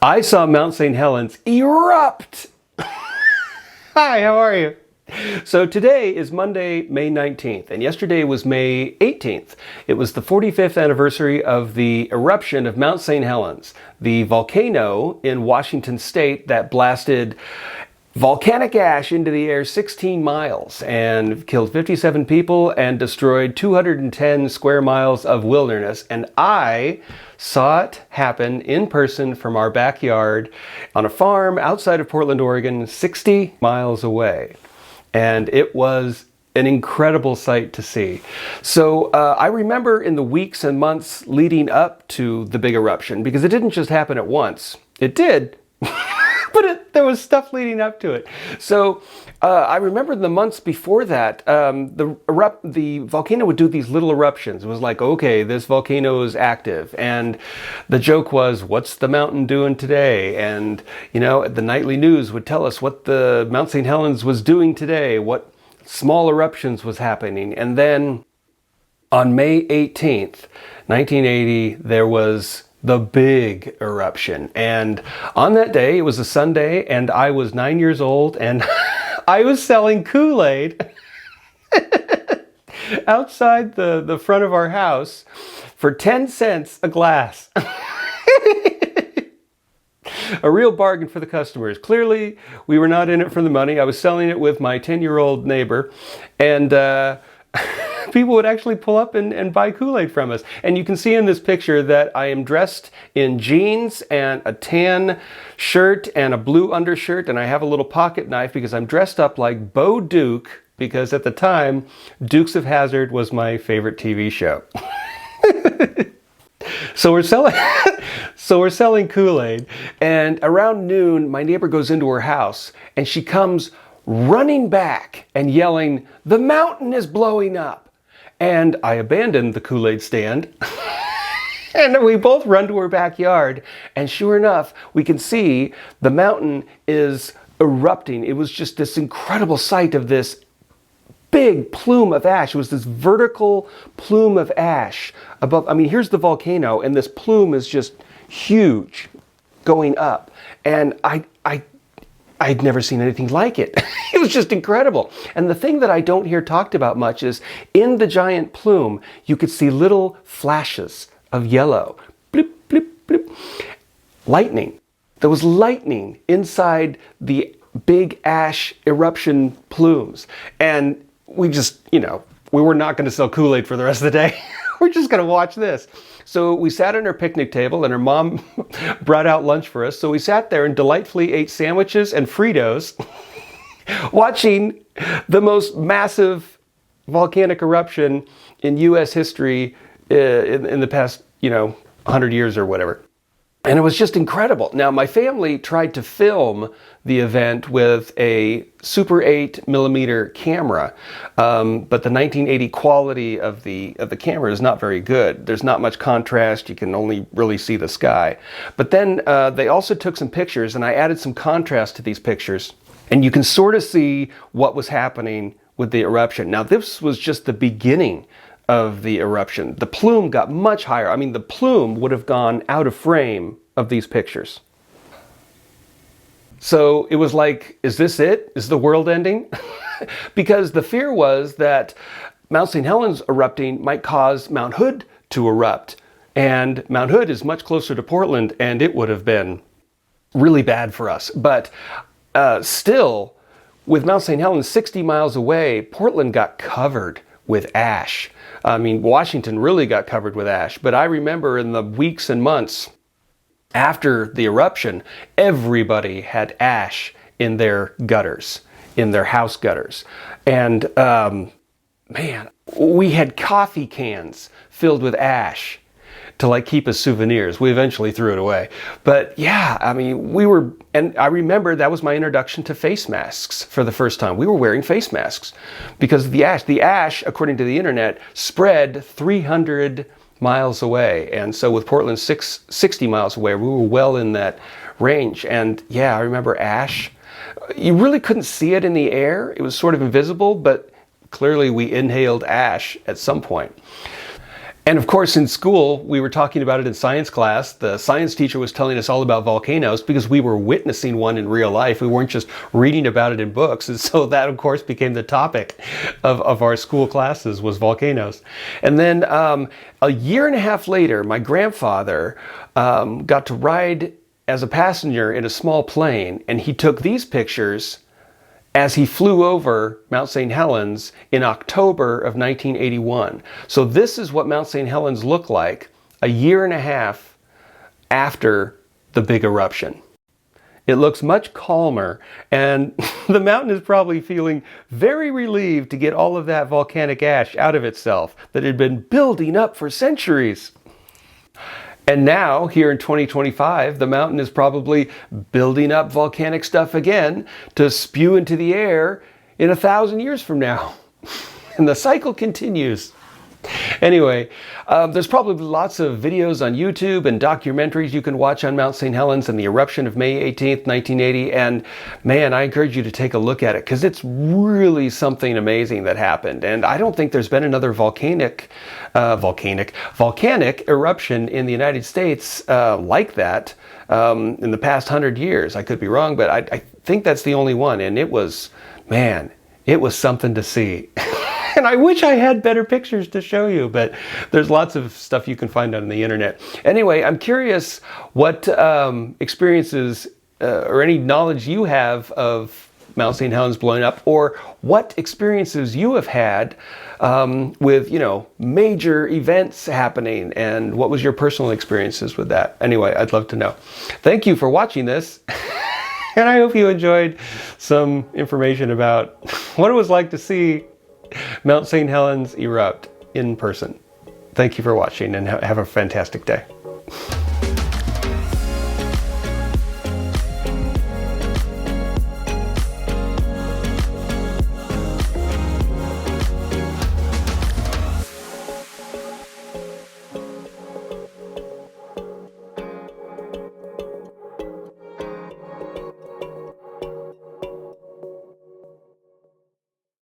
I saw Mount Saint Helens erupt. Hi, how are you? So today is Monday, May 19th, and yesterday was May 18th. It was the 45th anniversary of the eruption of Mount Saint Helens, the volcano in Washington state that blasted volcanic ash into the air 16 miles and killed 57 people and destroyed 210 square miles of wilderness. And I saw it happen in person from our backyard on a farm outside of Portland, Oregon, 60 miles away. And it was an incredible sight to see. So I remember in the weeks and months leading up to the big eruption, because it didn't just happen at once. It did, but there was stuff leading up to it. So I remember the months before that, the volcano would do these little eruptions. It was like, okay, this volcano is active. And the joke was, what's the mountain doing today? And, you know, the nightly news would tell us what the Mount Saint Helens was doing today, what small eruptions was happening. And then on May 18th, 1980, there was the big eruption. And on that day, it was a Sunday, and I was 9 years old, and I was selling Kool-Aid outside the front of our house for 10 cents a glass. A real bargain for the customers. Clearly, we were not in it for the money. I was selling it with my 10-year-old neighbor, and people would actually pull up and buy Kool-Aid from us. And you can see in this picture that I am dressed in jeans and a tan shirt and a blue undershirt, and I have a little pocket knife because I'm dressed up like Bo Duke, because at the time, Dukes of Hazzard was my favorite TV show. So we're selling Kool-Aid, and around noon, my neighbor goes into her house, and she comes running back and yelling, "The mountain is blowing up!" And I abandoned the Kool-Aid stand, and we both run to her backyard, and sure enough, we can see the mountain is erupting. It was just this incredible sight of this big plume of ash. It was this vertical plume of ash above. I mean, here's the volcano, and this plume is just huge going up. And I'd never seen anything like it. It was just incredible. And the thing that I don't hear talked about much is in the giant plume, you could see little flashes of yellow. Blip, blip, blip. Lightning. There was lightning inside the big ash eruption plumes. And we just, you know, we were not going to sell Kool-Aid for the rest of the day. We're just going to watch this. So we sat on her picnic table, and her mom brought out lunch for us. So we sat there and delightfully ate sandwiches and Fritos, watching the most massive volcanic eruption in U.S. history in the past, 100 years or whatever. And it was just incredible. Now, my family tried to film the event with a Super 8mm camera, but the 1980 quality of the camera is not very good. There's not much contrast. You can only really see the sky. But then they also took some pictures, and I added some contrast to these pictures, and you can sort of see what was happening with the eruption. Now, this was just the beginning of the eruption. The plume got much higher. I mean, the plume would have gone out of frame of these pictures. So it was like, is this it? Is the world ending? Because the fear was that Mount St. Helens erupting might cause Mount Hood to erupt. And Mount Hood is much closer to Portland, and it would have been really bad for us. But still, with Mount St. Helens 60 miles away, Portland got covered with ash. I mean, Washington really got covered with ash. But I remember in the weeks and months after the eruption, everybody had ash in their gutters, in their house gutters. And man, we had coffee cans filled with ash to keep as souvenirs. We eventually threw it away. But yeah, I mean, and I remember that was my introduction to face masks for the first time. We were wearing face masks because of the ash. The ash, according to the internet, spread 300 miles away. And so with Portland 60 miles away, we were well in that range. And yeah, I remember ash. You really couldn't see it in the air. It was sort of invisible, but clearly we inhaled ash at some point. And of course, in school, we were talking about it in science class. The science teacher was telling us all about volcanoes because we were witnessing one in real life. We weren't just reading about it in books. And so that, of course, became the topic of our school classes, was volcanoes. And then a year and a half later, my grandfather got to ride as a passenger in a small plane, and he took these pictures as he flew over Mount Saint Helens in October of 1981. So this is what Mount Saint Helens looked like a year and a half after the big eruption. It looks much calmer, and the mountain is probably feeling very relieved to get all of that volcanic ash out of itself that had been building up for centuries. And now, here in 2025, the mountain is probably building up volcanic stuff again to spew into the air in 1,000 years from now. And the cycle continues. Anyway, there's probably lots of videos on YouTube and documentaries you can watch on Mount Saint Helens and the eruption of May 18th, 1980. And man, I encourage you to take a look at it because it's really something amazing that happened. And I don't think there's been another volcanic eruption in the United States like that in the past 100 years. I could be wrong, but I think that's the only one. And it was, man, it was something to see. And I wish I had better pictures to show you, but there's lots of stuff you can find on the internet. Anyway, I'm curious what experiences or any knowledge you have of Mount Saint Helens blowing up, or what experiences you have had with, major events happening, and what was your personal experiences with that. Anyway, I'd love to know. Thank you for watching this. And I hope you enjoyed some information about what it was like to see Mount Saint Helens erupt in person. Thank you for watching, and have a fantastic day.